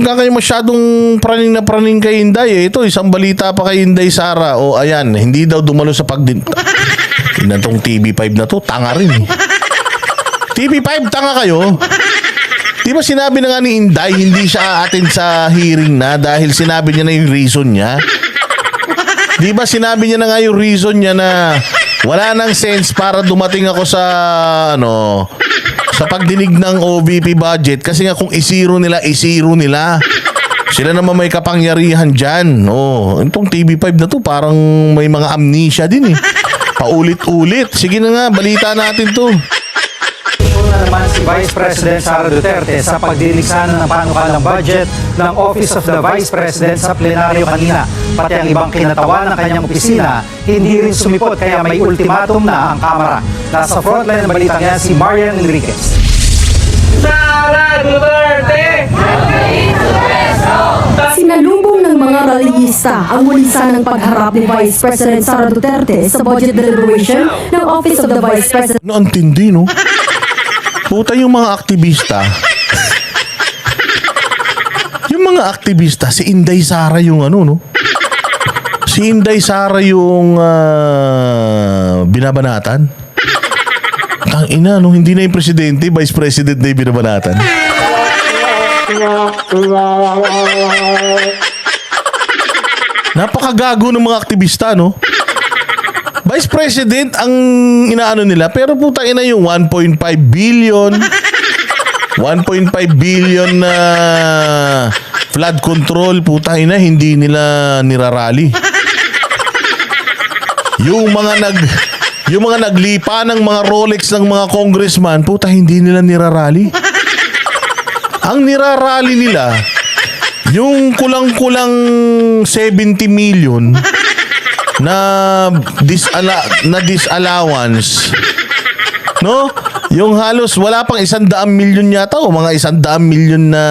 ka kayo masyadong praning na praning kay Inday. Ito, isang balita pa kay Inday Sara. O ayan, hindi daw dumalo sa Inatong TV5 na to, tanga rin eh. TV5, tanga kayo. Di ba sinabi na nga ni Inday, hindi siya aatin sa hearing na dahil sinabi niya na yung reason niya? Di ba sinabi niya na nga yung reason niya na wala nang sense para dumating ako sa sa pagdinig ng OVP budget kasi nga kung isiro nila. Sila naman may kapangyarihan dyan. Itong TV5 na to parang may mga amnesia din eh. Paulit-ulit. Sige na nga, balita natin to. Na naman si Vice President Sara Duterte sa pagdinig sana ng panukalang budget ng Office of the Vice President sa plenaryo kanina. Pati ang ibang kinatawan ng kanyang opisina, hindi rin sumipot kaya may ultimatum na ang Kamara. Nasa frontline ng balitang yan si Marian Enriquez. Sara Duterte! Sinalubong ng mga rallyista ang ulisa ng pagharap ni Vice President Sara Duterte sa budget deliberation ng Office of the Vice President. Ang tindi, no? Puta yung mga aktivista. Yung mga aktivista, si Inday Sara yung no? Si Inday Sara yung binabanatan. Tangina, no? Hindi na yung presidente, vice president na yung binabanatan. Napakagago ng mga aktivista, no? Vice President ang inaano nila, pero putang ina yung 1.5 billion na flood control, putang ina hindi nila nirarally. Yung mga naglipa ng mga Rolex ng mga congressman, puta hindi nila nirarally. Ang nirarally nila yung kulang-kulang 70 million na disallowance, no? Yung halos wala pang 100 milyon yata o mga 100 milyon na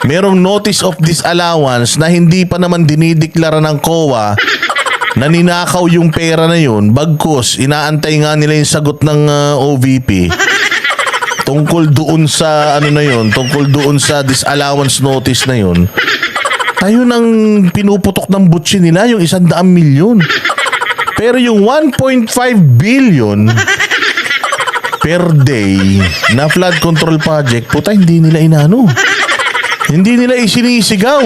merong notice of disallowance na hindi pa naman dinideklara ng COA na ninakaw yung pera na yun, bagkus inaantay nga nila yung sagot ng OVP tungkol doon sa tungkol doon sa disallowance notice na yun. Tayo nang pinuputok ng butsi nila yung 100 milyon. Pero yung 1.5 billion per day na flood control project, puta hindi nila inano. Hindi nila isinisigaw.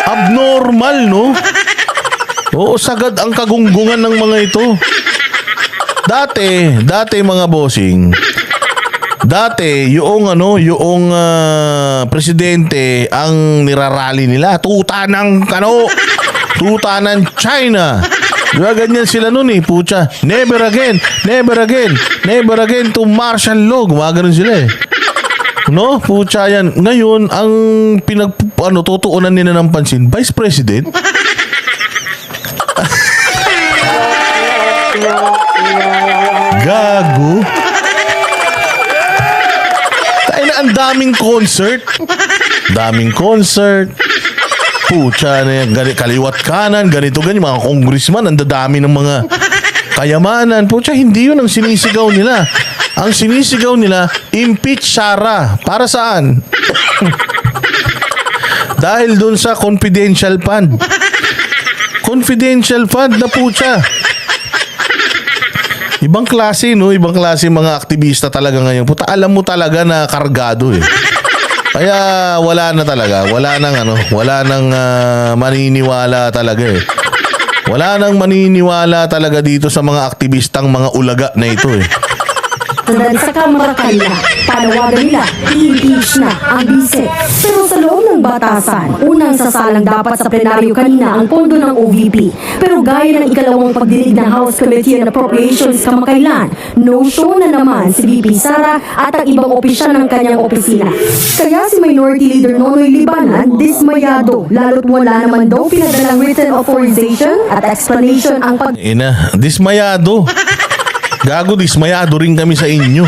Abnormal, no? Oo, sagad ang kagunggungan ng mga ito. Dati mga bossing, yung presidente ang nirarally nila, tuta ng China. Diba ganyan sila nun eh, pucha. Never again to martial law. Gumagano'n sila eh. No, pucha yan. Ngayon, ang tutuunan nila ng pansin, Vice President. Gago. Ang daming concert. Pucha na yan, kaliwat kanan, ganito ganyan, mga congressman, ang dadami ng mga kayamanan. Pucha, hindi yun ang sinisigaw nila. Ang sinisigaw nila, impeach Sara. Para saan? Dahil dun sa confidential fund. Confidential fund na pucha. Ibang klase, no? Ibang klase mga aktivista talaga ngayon. Puta, alam mo talaga na kargado eh. Kaya wala na talaga. Wala nang maniniwala talaga eh. Wala nang maniniwala talaga dito sa mga aktivistang mga ulaga na ito eh. Dahil sa Kamara kanina, panawagan nila, i-impeach na ang bise. Pero sa loob ng batasan, unang sasalang dapat sa plenaryo kanina ang pondo ng OVP. Pero gaya ng ikalawang pagdinig ng House Committee on Appropriations kamakailan, no-show na naman si VP Sara at ang ibang opisyal ng kanyang opisina. Kaya si Minority Leader Nonoy Libanan, dismayado, lalo't wala naman daw pinadalang written authorization at explanation ang dismayado. Gago, dismayado rin kami sa inyo.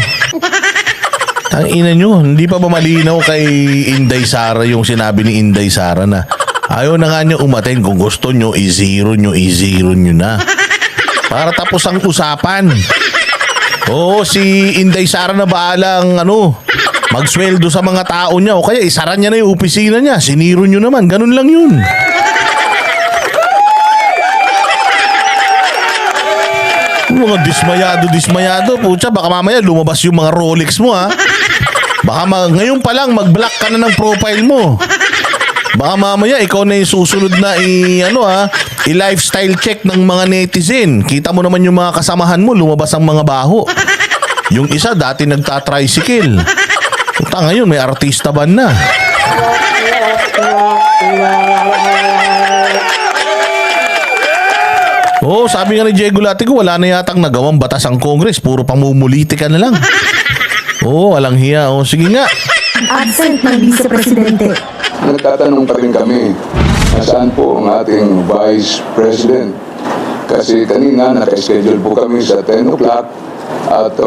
Ang ina nyo, hindi pa ba malinaw kay Inday Sara yung sinabi ni Inday Sara na ayaw na nga niya umaten, kung gusto nyo, i-zero nyo na. Para tapos ang usapan. Oo, si Inday Sara na bahalang magsweldo sa mga tao niya o kaya isara niya na yung opisina niya. Siniro niyo naman. Ganun lang yun. Mga dismayado. Pucha, baka mamaya lumabas yung mga Rolex mo, ha? Baka ngayon pa lang mag-block ka na ng profile mo. Baka mamaya ikaw na yung susunod na i-lifestyle check ng mga netizen. Kita mo naman yung mga kasamahan mo, lumabas ang mga baho. Yung isa dati nagta-tricycle. Puta, ngayon may artista ban na. Oo, sabi nga ni Diego Latigo, wala na yatang nagawang batas ang Congress. Puro pamumulitika na lang. Oo, walang hiya. Oo, sige nga. Absent ng Vice Presidente. Nagtatanong pa rin kami, nasaan po ang ating Vice President? Kasi kanina naka-schedule po kami sa 10 o'clock at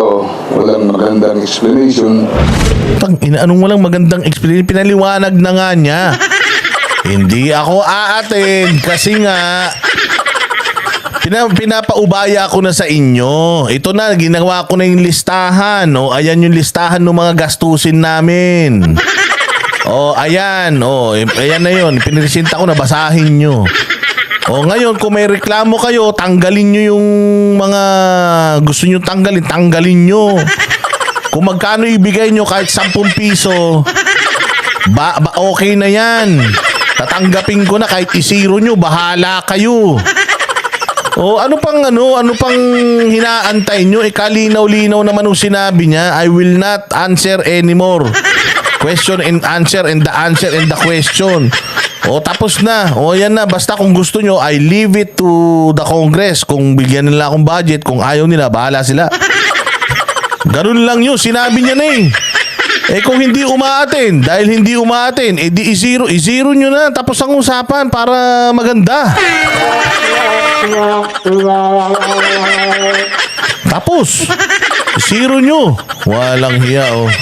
walang magandang explanation. Anong walang magandang explanation? Pinaliwanag na nga niya. Hindi ako aattend kasi nga pinapaubaya ko na sa inyo. Ito na, ginawa ko na yung listahan. O, ayan yung listahan ng mga gastusin namin. O, ayan. O, ayan na yun. Piniresenta ko na, basahin nyo. O, ngayon, kung may reklamo kayo, tanggalin nyo yung mga gusto nyo tanggalin nyo. Kung magkano ibigay nyo, kahit 10 piso, okay na yan. Tatanggapin ko na, kahit isiro nyo, bahala kayo. O ano pang hinaantay nyo? Kalinaw-linaw naman nung sinabi niya, I will not answer anymore. Question and answer and the answer and the question. O tapos na. O yan na. Basta kung gusto nyo, I leave it to the Congress. Kung bigyan nila akong budget, kung ayaw nila, bahala sila. Ganun lang yun. Sinabi niya na eh. Eh kung hindi umaaten, dahil hindi umaaten, di i-zero nyo na. Tapos ang usapan para maganda. Tapos, zero nyo. Walang hiya, oh.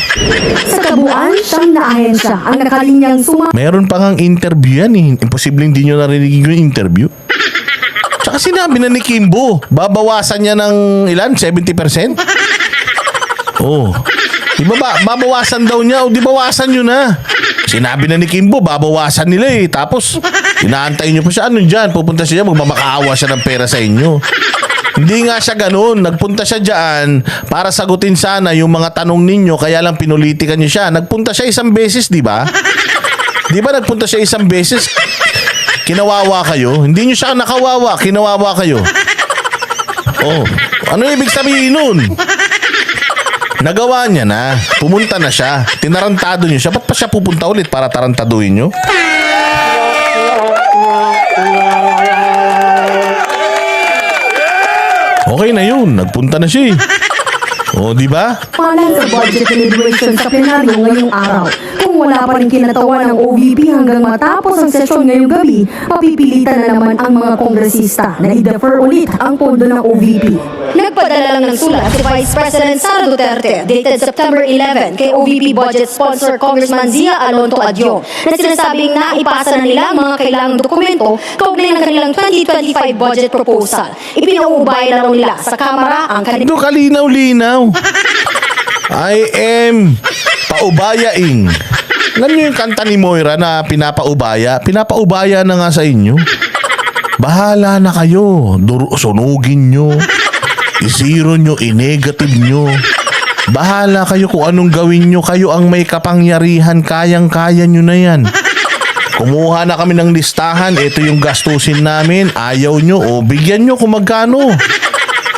Sa kabuuan, 9 na ahensya ang nakalinyang Meron pa ngang interview yan eh. Imposibleng di nyo narinig yung interview. Tsaka sinabi na ni Kimbo, babawasan niya ng ilan? 70%? Oh. Di ba babawasan daw niya o di bawasan nyo na? Sinabi na ni Kimbo, babawasan nila eh. Tapos, inaantay nyo pa siya. Ano dyan? Pupunta siya, magmamakaawa siya ng pera sa inyo. Hindi nga siya ganun. Nagpunta siya dyan para sagutin sana yung mga tanong ninyo, kaya lang pinulitikan niyo siya. Nagpunta siya 1 beses, di ba? Di ba nagpunta siya 1 beses? Kinawawa kayo? Hindi niyo siya nakawawa. Kinawawa kayo. Oh, ano ibig sabihin nun? Nagawa niya na. Pumunta na siya. Tinarantado niyo siya. Ba't pa siya pupunta ulit para tarantaduhin niyo? Okay na yun. Nagpunta na siya eh. O, di ba? Palan sa budget deliberation sa plenaryo ngayong araw. Kung wala pa rin kinatawan ng OVP hanggang matapos ang sesyon ngayong gabi, papipilitan na naman ang mga kongresista na i-defer ulit ang pondo ng OVP. Nagpadala lang ng sulat si Vice President Sara Duterte dated September 11 kay OVP budget sponsor Congressman Zia Alonto Adyong na sinasabing naipasa na nila ang mga kailangang dokumento kaugnay ng kanilang 2025 budget proposal. Ipinauubay na lang nila sa Kamara ang kanilang Ito kalinaw-linaw. I am paubayaing. Alam niyo yung kanta ni Moira na pinapaubaya? Pinapaubaya na nga sa inyo. Bahala na kayo. Sunugin nyo. I-zero nyo. I-negative nyo. Bahala kayo kung anong gawin nyo. Kayo ang may kapangyarihan. Kayang-kaya nyo na yan. Kumuha na kami ng listahan. Ito yung gastusin namin. Ayaw nyo. O bigyan nyo kung magkano.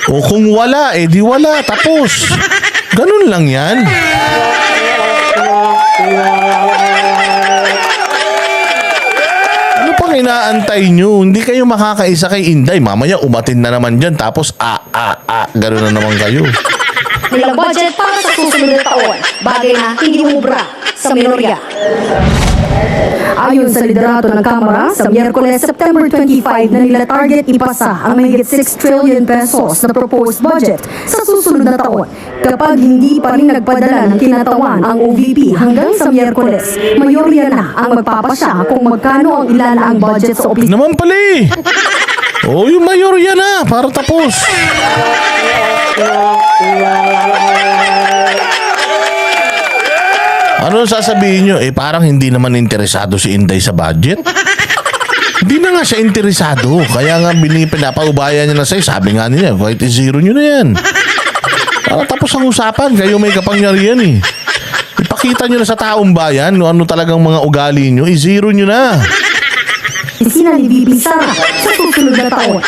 O kung wala, di wala. Tapos. Ganun lang yan. Ano pang inaantay nyo? Hindi kayo makakaisa kay Inday. Mamaya umatin na naman dyan. Tapos ganun na naman kayo. nilang budget para sa susunod na taon. Bagay na hindi umubra sa minorya. Ayon sa liderato ng Kamara, sa Miyerkules, September 25 na nila target ipasa ang mahigit 6 trillion pesos na proposed budget sa susunod na taon. Kapag hindi pa rin nagpadala ng kinatawan ang OVP hanggang sa Miyerkules, mayorya na ang magpapasya kung magkano ang ilalaang budget sa opisina. Naman pala eh. Oh, yung mayorya na para tapos. Ano sasabihin nyo? Parang hindi naman interesado si Inday sa budget. Hindi na nga siya interesado. Kaya nga pinapaubaya niya na sa'yo. Sabi nga niya, kahit i-zero nyo na yan. Para tapos ang usapan. Kayo may kapangyarihan eh. Ipakita nyo na sa taong bayan ano talagang mga ugali nyo. I-zero nyo na. Opisina ni VP Sara sa susunod na taon.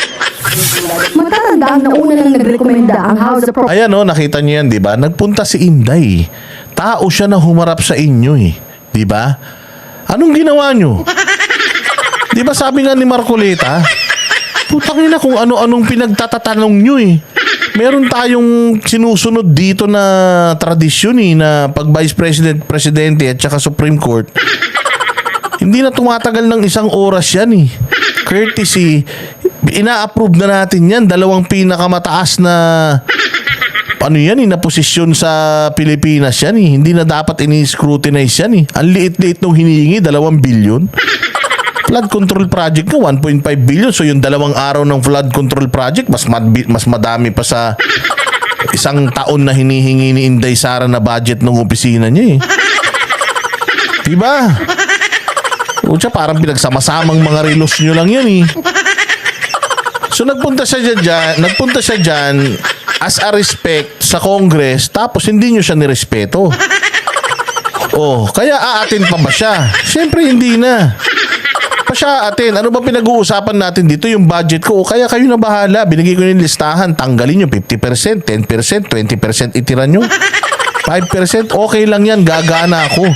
Magtatandaan na una nang nagrekomenda ang House of Representatives. Ayan nakita nyo yan, di ba? Nagpunta si Inday. Tao siya na humarap sa inyo eh. Di ba? Anong ginawa nyo? Di ba sabi nga ni Marcoleta, putang ina kung ano-anong pinagtatatanong nyo eh. Meron tayong sinusunod dito na tradisyon eh, na pag Vice President, Presidente at saka Supreme Court, hindi na tumatagal ng 1 oras yan eh. Courtesy, ina-approve na natin yan. 2 pinakamataas na ano yan eh, na posisyon sa Pilipinas yan eh. Hindi na dapat ini-scrutinize yan eh. Ang liit-liit nung hinihingi, 2 billion. Flood control project ka, 1.5 billion. So yung 2 araw ng flood control project, mas madami pa sa 1 taon na hinihingi ni Inday Sara na budget ng opisina niya eh. Diba? O siya, parang pinagsama-samang mga relos nyo lang yan eh. So nagpunta siya dyan as a respect sa Congress, tapos hindi nyo siya nirespeto. Kaya aatin pa ba siya? Siyempre hindi na. Pa siya atin. Ano ba pinag-uusapan natin dito? Yung budget ko. Kaya kayo na bahala. Binigay ko yung listahan. Tanggalin nyo 50%, 10%, 20% itira nyo. 5%, okay lang yan. Gagana ako.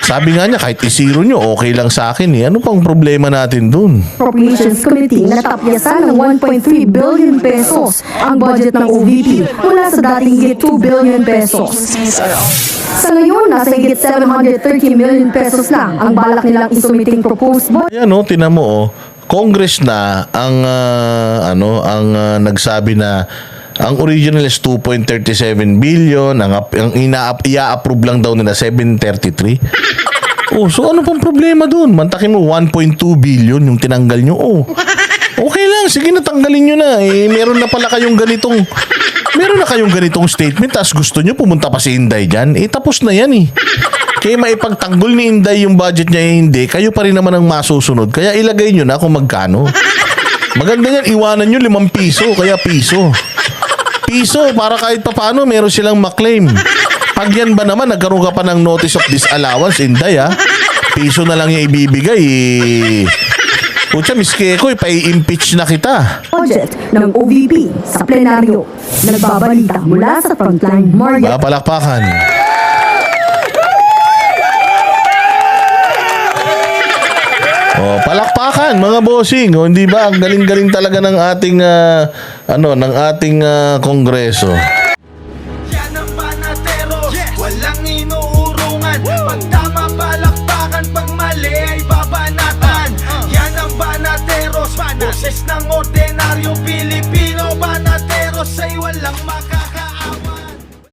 Sabi nga niya, kahit i-zero nyo, okay lang sa akin eh. Ano pang problema natin dun? Appropriations Committee natapyasan ng 1.3 billion pesos ang budget ng OVP mula sa dating higit 2 billion pesos. Sa ngayon, nasa higit 730 million pesos lang ang balak nilang isumiting proposed budget. Ayan tinan mo Congress na ang nagsabi na ang original is 2.37 billion, ang ia-approve lang daw nila 733. So ano pang problema dun? Mantakin mo 1.2 billion yung tinanggal nyo. Okay lang, sige na tanggalin nyo na. Meron na kayong ganitong statement, tas gusto nyo pumunta pa si Inday dyan. Tapos na yan eh. Kaya maipagtanggol ni Inday yung budget niya hindi, kayo pa rin naman ang masusunod. Kaya ilagay nyo na kung magkano. Maganda yan, iwanan nyo 5 piso, kaya piso. Piso, para kahit paano meron silang maklaim. Pag yan ba naman, nagkaroon ka pa ng notice of disallowance, Inday piso na lang yung ibibigay Pucha, miski ko, pai-impeach na kita. Budget ng OVP sa plenaryo. Nagbabalita mula sa frontline, Maria. Palakpakan. Palakpakan mga bossing. Hindi ba ang galing-galing talaga ng ating kongreso. Yan ang Banateros, walang inuurungan. Pag tama palakpakan, pag mali ay babanatan. Yan ang Banateros, boses ng